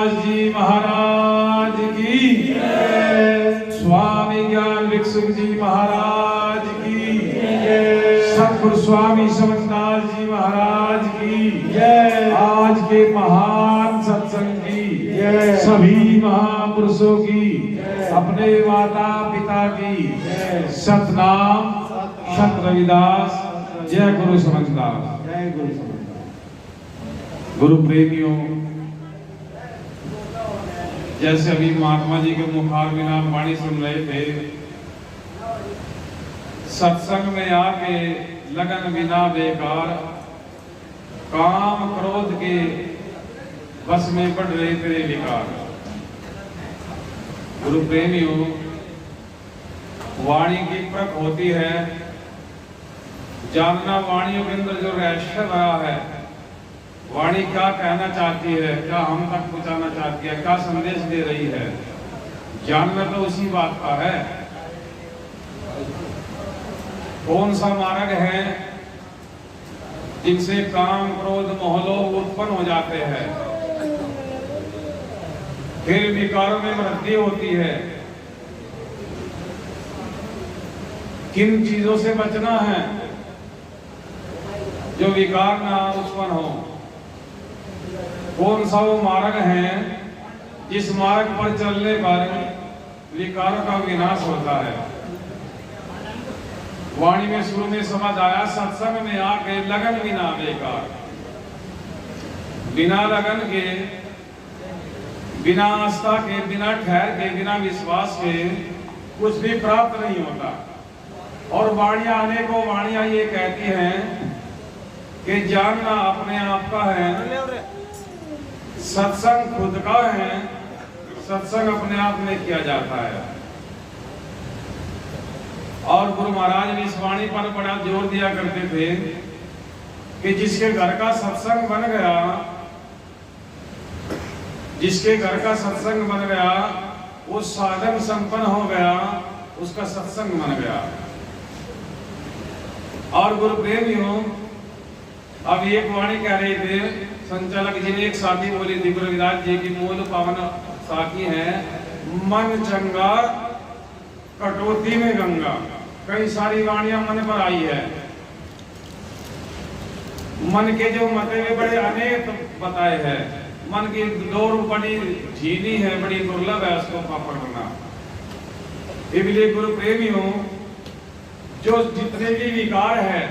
रविदास जी महाराज की जय। स्वामी ज्ञान भिक्षुक जी महाराज की जय। सतगुरु स्वामी समझदार जी महाराज की जय। आज के महान सत्संग की जय। सभी महापुरुषों की अपने माता पिता की सतनाम सत रविदास। जय गुरु समझदार। जय गुरु समझदार। गुरु प्रेमियों, जैसे अभी महात्मा जी के मुखार बिना वाणी सुन रहे थे, सत्संग में आके लगन बिना बेकार, काम क्रोध के बस में पड़ रहे तेरे विकार। गुरु प्रेमियों, वाणी की परख होती है, जानना वाणियों के अंदर जो रहस्य भरा है, वाणी क्या कहना चाहती है, क्या हम तक पहुंचाना चाहती है, क्या संदेश दे रही है, जानना तो उसी बात का है। कौन सा मार्ग है जिनसे काम क्रोध मोह लोभ उत्पन्न हो जाते हैं, फिर विकारों में वृद्धि होती है। किन चीजों से बचना है जो विकार ना उत्पन्न हो। कौन सा वो मार्ग है जिस मार्ग पर चलने पर विकारों का विनाश होता है। वाणी में शुरू में समझ आया, सत्संग में आके लगन बिना बेकार, बिना लगन के, बिना आस्था के, बिना ठहर के, बिना विश्वास के कुछ भी प्राप्त नहीं होता। और वाणियां अनेकों वाणियां ये कहती हैं कि जानना अपने आप का है, सत्संग खुद का है, सत्संग अपने आप में किया जाता है। और गुरु महाराज भी इस वाणी पर बड़ा जोर दिया करते थे कि जिसके घर का सत्संग बन गया, जिसके घर का सत्संग बन गया, वो साधन संपन्न हो गया, उसका सत्संग बन गया। और गुरु प्रेमियों, अब एक वाणी कह रहे थे संचालक जी ने, एक साथी बोली थी गुरु रविदास जी की मूल पावन साखी है, मन चंगा कटौती में गंगा। कई सारी वाणियां मन पर आई है, मन के जो मते में बड़े अनेक बताए हैं। मन की डोर बड़ी झीनी है, बड़ी दुर्लभ है उसको पकड़ना। इसलिए गुरु प्रेमियों, जो जितने भी विकार है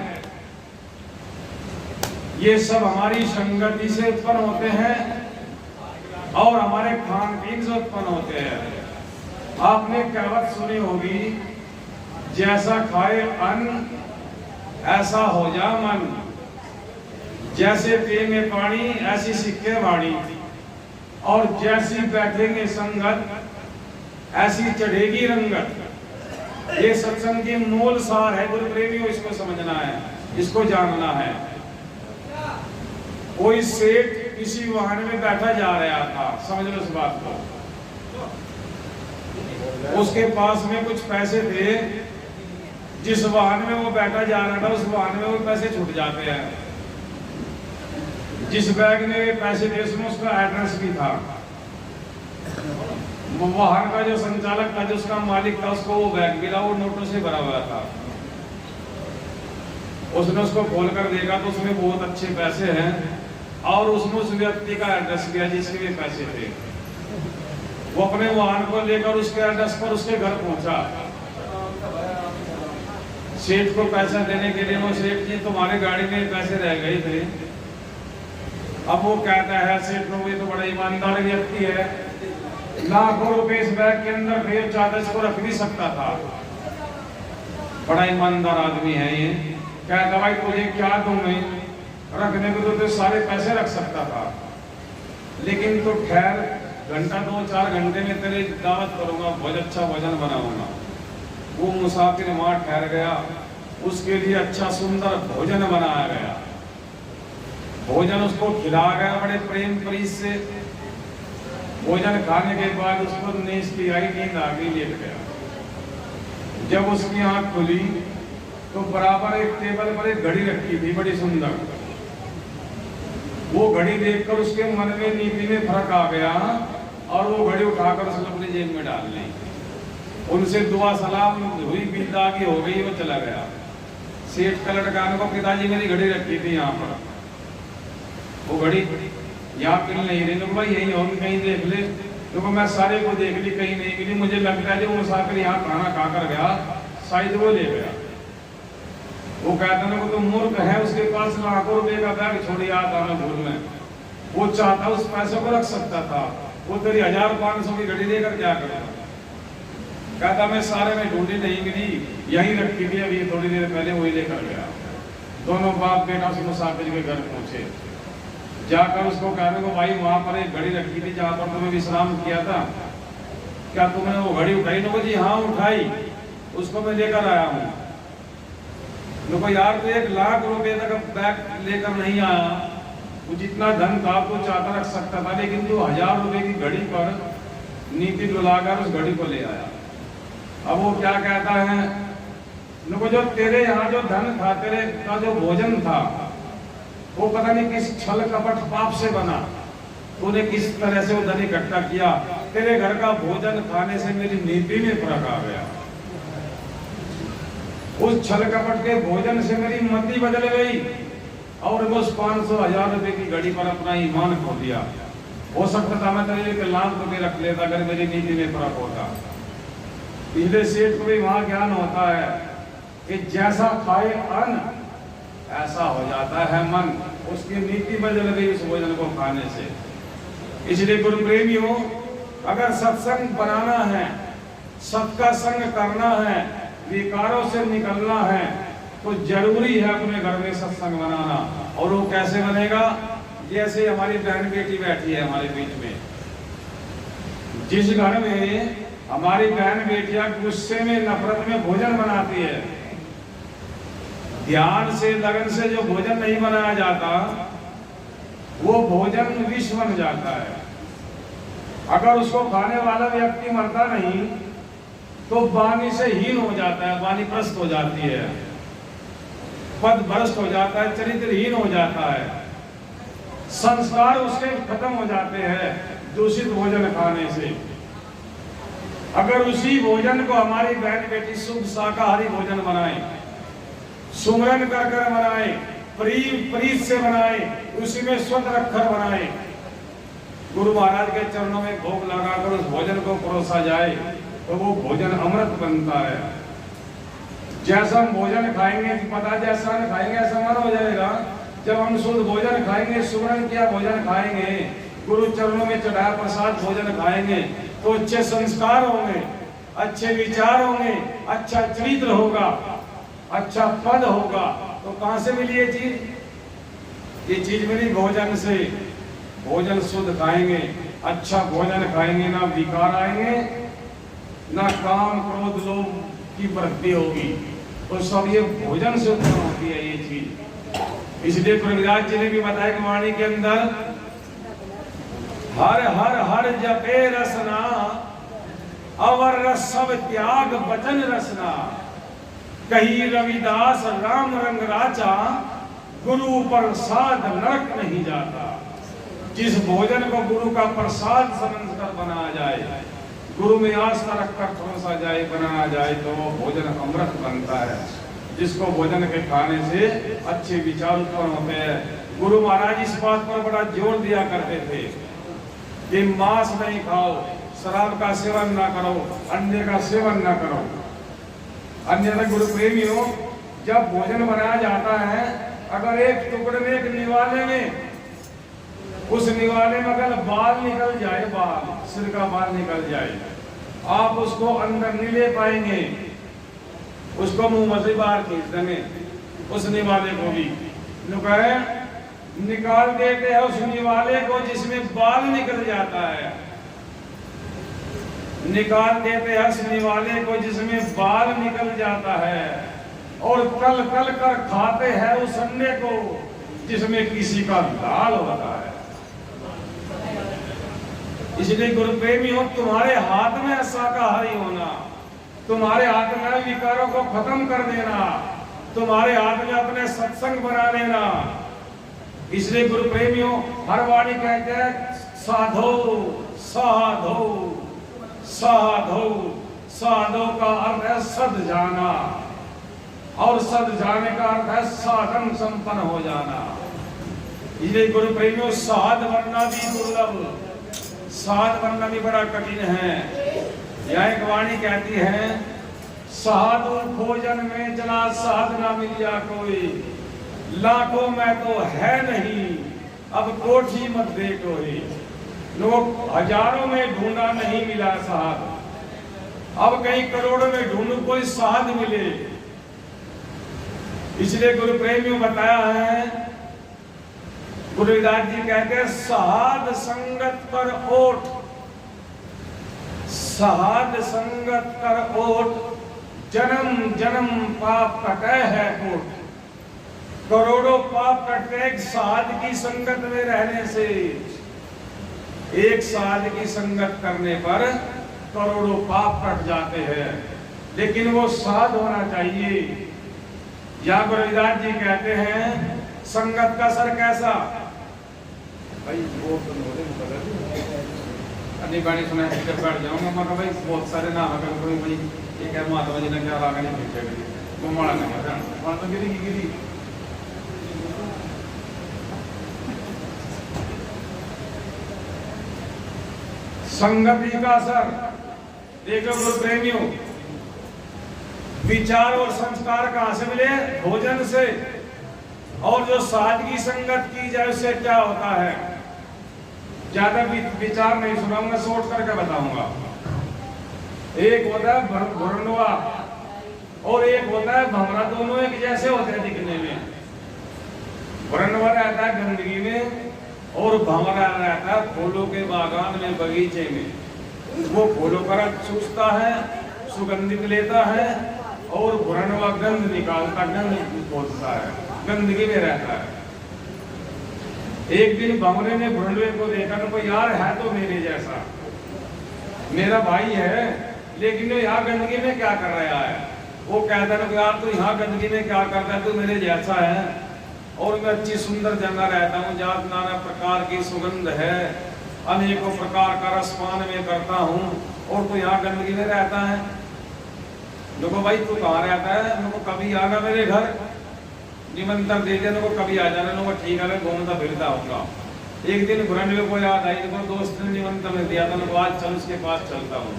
ये सब हमारी संगति से उत्पन्न होते हैं और हमारे खान पीन से उत्पन्न होते हैं। आपने कहावत सुनी होगी, जैसा खाए अन्न ऐसा हो जा मन, जैसे पिएंगे पानी ऐसी सीखे वाणी, और जैसी बैठेंगे संगत ऐसी चढ़ेगी रंगत। ये सत्संग की मूल सार है गुरु प्रेमियों, इसको समझना है, इसको जानना है। कोई सेठ किसी वाहन में बैठा जा रहा था, समझ लो इस बात को, उसके पास में कुछ पैसे थे, जिस वाहन में वो बैठा जा रहा था उस वाहन में वो पैसे छूट जाते हैं। जिस बैग में पैसे थे उसमें उसका एड्रेस भी था, वाहन का जो संचालक था, जो उसका मालिक था, उसको वो बैग मिला, वो नोटों से भरा हुआ था। उसने उसको खोलकर देखा तो उसमें बहुत अच्छे पैसे हैं, और उसमें उस व्यक्ति का एड्रेस दिया जिसके भी पैसे थे। वो अपने वाहन को लेकर उसके एड्रेस पर उसके घर पहुंचा। सेठ को पैसा देने के लिए, वो सेठ जी तुम्हारे गाड़ी में पैसे रह गए थे। अब वो कहता है सेठ लोग, ये तो बड़ा ईमानदार व्यक्ति है, लाखों रुपए इस बैग के अंदर ढेर चादर को रख भी सकता था, बड़ा ईमानदार आदमी है ये। कहता भाई तुझे क्या दूं मैं, रखने को तो सारे पैसे रख सकता था, लेकिन तो खैर घंटा 2-4 घंटे में तेरी दावत करूंगा, बहुत अच्छा भोजन बनाऊंगा। वो मुसाफिर वहां ठहर गया, उसके लिए अच्छा सुंदर भोजन बनाया गया, भोजन उसको खिलाया गया बड़े प्रेम प्रीत से। भोजन खाने के बाद उसको नींद की आई, नींद आ गई, लेट गया। जब उसकी आंख खुली तो बराबर एक टेबल पर एक घड़ी रखी थी बड़ी सुंदर। वो घड़ी देखकर उसके मन में नीति में फर्क आ गया और वो घड़ी उठाकर उसने अपनी जेब में डाल ली। उनसे दुआ सलाम हुई, बिदागी हो गई, वो चला गया। सेठ का लड़का को, पिताजी मेरी घड़ी रखी थी यहाँ पर, वो घड़ी यहाँ मिल नहीं रही। तो भाई यही होगी, कहीं देख ले। तो मैं सारे को देख ली, कहीं नहीं मिली। मुझे लगता है जो मुसाफिर यहाँ खाना खाकर गया शायद वो ले गया। वो कहता ना, वो तो मूर्ख है, उसके पास लाखों रुपए का बैग छोड़ आता मैं भूल में। वो चाहता उस पैसे को रख सकता था, वो तेरी 1500 की घड़ी देकर क्या करेगा। कहता मैं सारे में ढूंढी नहीं मिली, यहीं रखी थी, अभी थोड़ी देर पहले वही लेकर गया। दोनों बाप बेटा उस मुसाफिर के घर पहुंचे, जाकर उसको कहने को, भाई वहां पर एक घड़ी रखी थी जहां पर तुम्हें विश्राम किया था, क्या तुमने वो घड़ी उठाई? नो जी हाँ उठाई, उसको मैं लेकर आया हूँ। नो यार तो 1 लाख रुपए तक बैग लेकर नहीं आया, वो जितना धन था तो चाहता रख सकता था, लेकिन जो 1000 रुपए की घड़ी पर नीति डुलाकर उस घड़ी को ले आया। अब वो क्या कहता है, नुको जो तेरे यहाँ जो धन था, तेरे का जो भोजन था, वो पता नहीं किस छल कपट पाप से बना, तूने किस तरह से वो धन इकट्ठा किया। तेरे घर का भोजन खाने से मेरी नीति में फर्क आ गया, उस छल कपट के भोजन से मेरी मति बदल गई और वो 500-1000 रुपए की घड़ी पर अपना ईमान खो दिया। हो सकता था मैं तेरे 1 लाख रुपए रख लेता अगर मेरी नीति में फर्क होता। पिछले सेठ को भी वहां ज्ञान होता है कि जैसा खाए अन्न ऐसा हो जाता है मन, उसकी नीति बदल गई उस भोजन को खाने से। इसलिए गुरु प्रेमियों, अगर सत्संग बनाना है, सबका संग करना है, विकारों से निकलना है, तो जरूरी है अपने घर में सत्संग बनाना। और वो कैसे बनेगा? जैसे हमारी बहन बेटी बैठी है हमारे बीच में, जिस घर में हमारी बहन बेटियां गुस्से में नफरत में भोजन बनाती है, ध्यान से लगन से जो भोजन नहीं बनाया जाता वो भोजन विष बन जाता है। अगर उसको खाने वाला व्यक्ति मरता नहीं तो वाणी से हीन हो जाता है, वाणी भ्रष्ट हो जाती है, पद भ्रष्ट हो जाता है, चरित्रहीन हो जाता है, संस्कार उसके खत्म हो जाते हैं दूषित भोजन खाने से। अगर उसी भोजन को हमारी बहन बेटी शुद्ध शाकाहारी भोजन बनाए, सुमरन कर कर बनाए, प्रीत से बनाए, उसी में स्वतः अक्षर बनाए, गुरु महाराज के चरणों में भोग लगाकर उस भोजन को परोसा जाए तो वो भोजन अमृत बनता है। जैसा हम भोजन खाएंगे, पता जैसा हम खाएंगे ऐसा मन हो जाएगा। जब हम शुद्ध भोजन खाएंगे, सुमरन किया भोजन खाएंगे, गुरु चरणों में चढ़ाया प्रसाद भोजन खाएंगे तो अच्छे संस्कार होंगे, अच्छे विचार होंगे, अच्छा चरित्र होगा, अच्छा पद होगा। तो कहां से मिली ये चीज? ये चीज मिली भोजन से। भोजन शुद्ध खाएंगे, अच्छा भोजन खाएंगे, ना विकार आएंगे, ना काम क्रोध लोभ की वृद्धि होगी। तो सब ये भोजन से उत्पन्न होती है ये चीज। इसलिए प्रभुराज जी ने भी बताया कि वाणी के अंदर हर हर हर जपे रसना, अवर रस सब त्याग वचन रसना, कही रविदास राम रंग राजा, गुरु प्रसाद नरक नहीं जाता। जिस भोजन को गुरु का प्रसाद समझकर बनाया जाए, गुरु में आस्था रखकर ठोसा जाए, बनाया जाए, तो वो भोजन अमृत बनता है। जिसको भोजन के खाने से अच्छे विचार उत्पन्न होते हैं। गुरु महाराज इस बात पर बड़ा जोर दिया करते थे कि मांस नहीं खाओ, शराब का सेवन ना करो, अंडे का सेवन ना करो। अन्यथा गुरु प्रेमियों, जब भोजन बनाया जाता है, अगर एक टुकड़े में, एक निवाले में, उस निवाले में अगर बाल निकल जाए, बाल सिर का बाल निकल जाए, आप उसको अंदर नहीं ले पाएंगे, उसको मुंह में से बाहर खींच देंगे। उस निवाले को भी निकाल देते हैं, उस निवाले को जिसमें बाल निकल जाता है, निकाल देते हैं उस निवाले को जिसमें बाल निकल जाता है, और तल तल कर खाते हैं उस अंडे को जिसमें किसी का लाल होता है। इसलिए गुरु प्रेमी हो, तुम्हारे हाथ में शाकाहारी होना, तुम्हारे हाथ में विकारों को खत्म कर देना, तुम्हारे हाथ में अपने सत्संग बना लेना, इसलिए गुरु प्रेमियों हर वाणी कहते हैं साधो साधो साधो। साधो का अर्थ है सद जाना, और सद जाने का अर्थ है साधन संपन्न हो जाना। इसलिए गुरु प्रेमियों साध बनना भी दुर्लभ, साध बनना भी बड़ा कठिन है। यह एक वाणी कहती है साधु भोजन में चला साध ना मिलिया कोई, लाखों में तो है नहीं अब कोठी मत दे कोई। लोग हजारों में ढूंढा नहीं मिला साध, अब कई करोड़ों में ढूंढो कोई साध मिले। इसलिए गुरु प्रेमियों बताया है, गुरु रविदास जी कहते हैं साध संगत कर ओट, साध संगत कर ओट, जन्म जन्म पाप कटे है कोट। करोड़ों पाप कटते एक साध की संगत में रहने से। एक साध की संगत करने पर करोड़ों पाप कट जाते हैं, लेकिन वो साध होना चाहिए। या गुरु रविदास जी कहते हैं संगत का असर कैसा भाई, वो अन्य बाणी सुना बैठ जाऊंगा मैं भाई बहुत सारे नाम है भाई। ये क्या महात्मा जी ने क्या आगे नहीं पीछे वो मारा नहीं तो गिरी संगति का असर देखो गुरु प्रेमियों। विचार और संस्कार कहां से मिले? भोजन से। और जो सादगी संगत की जाए उससे क्या होता है? ज्यादा विचार नहीं सुनाऊंगा, शॉर्ट करके बताऊंगा। एक होता है भुरनवा और एक होता है भंवरा, दोनों एक जैसे होते हैं दिखने में। भुरनवा रहता है गंदगी में और भंवरा रहता है फूलों के बागान में, बगीचे में। वो फूलों पर चूसता है, सुगंधित लेता है, और भुरनवा गंध निकालता, गंध खोदता है, गंदगी में रहता है। एक दिन भंवरे ने भुरनवे को देखा तो यार है तो मेरे जैसा, मेरा भाई है, लेकिन वो यहाँ गंदगी में क्या कर रहा है? वो कहता है यार तू यहाँ गंदगी में क्या करता है, तू मेरे जैसा है और मैं अच्छी सुंदर जगह रहता हूँ, जहाँ नाना प्रकार की सुगंध है, अनेकों प्रकार का रसपान में करता हूँ, और तू यहाँ गंदगी में रहता है। देखो भाई तू कहाँ रहता है? मेरे को कभी आना मेरे घर, निमंत्रण दे दिया, को कभी आ जाना। लोग ठीक है, मैं घूमता फिरता होगा। एक दिन भुरनवे को याद आई, देखो दोस्त ने निमंत्रण दिया था, मैं आज चल उसके पास चलता हूँ।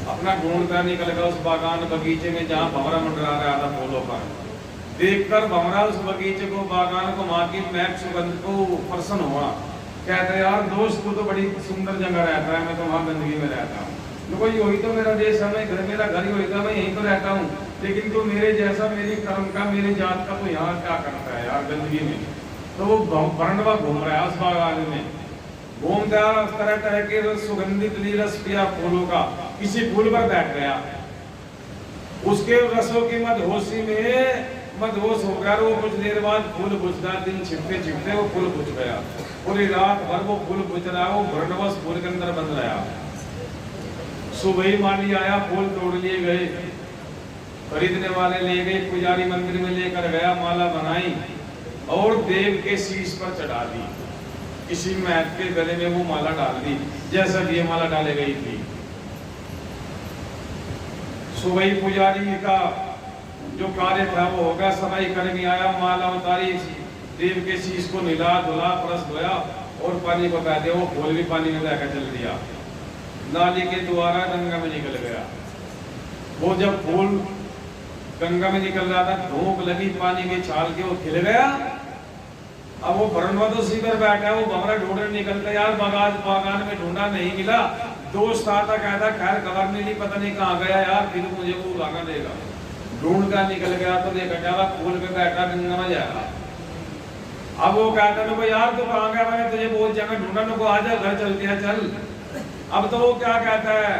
अपना ढूंढता निकल गया उस बागान बगीचे में जहाँ भंवरा मंडरा रहा था फूलों पर। देखकर भंवरा उस बगीचे को, बागान को, माँ की महक सुगंध को प्रसन्न हुआ। कहते यार दोस्त तू तो बड़ी सुंदर जगह रहता है, मैं तो वहाँ गंदगी में रहता हूँ। देखो यही तो मेरा देश है, मैं घर, मेरा घर ही वही था, मैं यहीं तो रहता हूँ, लेकिन तू मेरे जैसा, मेरी कर्म का, मेरी जात का तो यहाँ क्या करता है यार गंदगी में? तो वो भुरनवा घूम रहा है उस बागान में, घूमता तरह तरह के सुगंधित रस पिया फूलों का, किसी फूल पर बैठ गया, उसके रसों की मदहोशी में मदहोश हो गया। वो कुछ देर बाद फूल बुझता, दिन छिपते छिपते वो फूल बुझ गया। पूरी रात भर वो फूल बुझ रहा, वो भुरनवा फूल के अंदर बंद रहा। सुबह ही माली आया, फूल तोड़ लिए गए, खरीदने वाले ले गए, पुजारी मंदिर में लेकर गया, माला बनाई और देव के शीश पर चढ़ा दी। किसी महत के गले में वो माला डाल दी, जैसा कि ये माला डाले गई थी। सुबह ही पुजारी का जो कार्य था वो हो गया, सफाई कर्मी आया, माला उतारी, देव के शीश को नीला धुला, परस धोया और पानी को बह दिया। वो फूल भी पानी में बहकर चल दिया, नाली के द्वारा गंगा में निकल गया। वो जब फूल गंगा में निकल रहा था, धूप लगी पानी में छाल के, वो खिल गया। अब वो भुरनवा तो उसी पर बैठा है, वो भंवरा ढूंढने निकलता यार, बागान में ढूंढा नहीं मिला। दोस्त आता कहता खैर खबर नहीं, पता नहीं कहाँ गया यार, फिर मुझे वो लागा देगा। ढूंढ कर निकल गया तो देखा क्या फूल पे बैठा, गंगा में जाएगा। अब वो कहता मेरे को यार तू कहाँ गया, मैंने तुझे बहुत जगह ढूंढा, मेरे को आ जा, घर चलते हैं चल। अब तो वो क्या कहता है,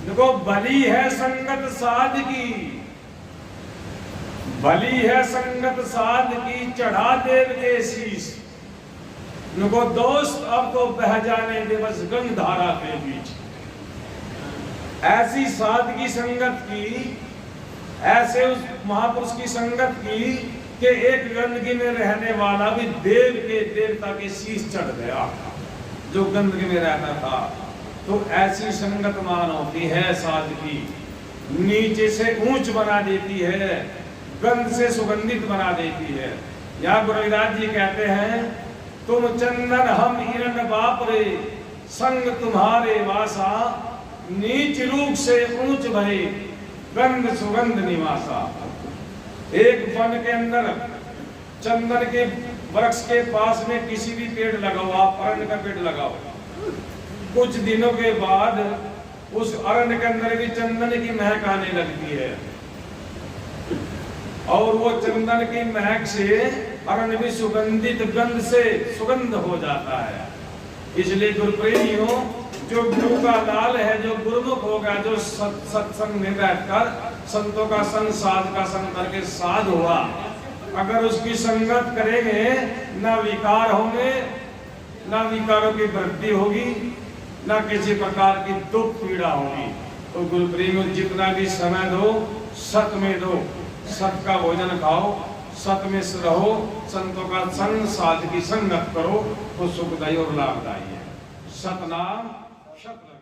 देखो भली है संगत साध की, भली है संगत साध की, चढ़ा देव के शीश। नको दोस्त अब तो बह जाने दे बस गंगधारा के बीच। ऐसी साध की संगत की, ऐसे उस महापुरुष की संगत की कि एक गंदगी में रहने वाला भी देव के देवता के शीश चढ़ गया, जो गंदगी में रहता था। तो ऐसी संगत मान होती है साध की, नीचे से ऊंच बना देती है, गंध से सुगंधित बना देती है। या गुरु रविदास जी कहते हैं, तुम चंदन हम हिरण बाप रे, संग तुम्हारे वासा, नीच रूप से ऊंच भये, गंध सुगंध निवासा। एक वन के अंदर चंदन के वृक्ष के पास में किसी भी पेड़ लगाओ, आप अरण्य का पेड़ लगाओ, कुछ दिनों के बाद उस अरण्य के अंदर भी चंदन की महक आने लगती है, और वो चंदन की महक से अरण्य भी सुगंधित गंध से सुगंध हो जाता है। इसलिए गुरुप्रेमियों, जो गुरु का लाल है, जो गुरुमुख होगा, जो सत्संग में बैठकर संतों का संग, साध का संग करके साध हुआ, अगर उसकी संगत करेंगे, ना विकार होंगे, ना विकारों की वृद्धि होगी, ना किसी प्रकार की दुख पीड़ा होगी। तो गुरुप्रेमियों, जितना भी समय दो, सत में दो, सत का भोजन खाओ, सत में रहो, संतों का संग, साध की संगत करो, तो सुखदायी और लाभदायी है। सतनाम शब्द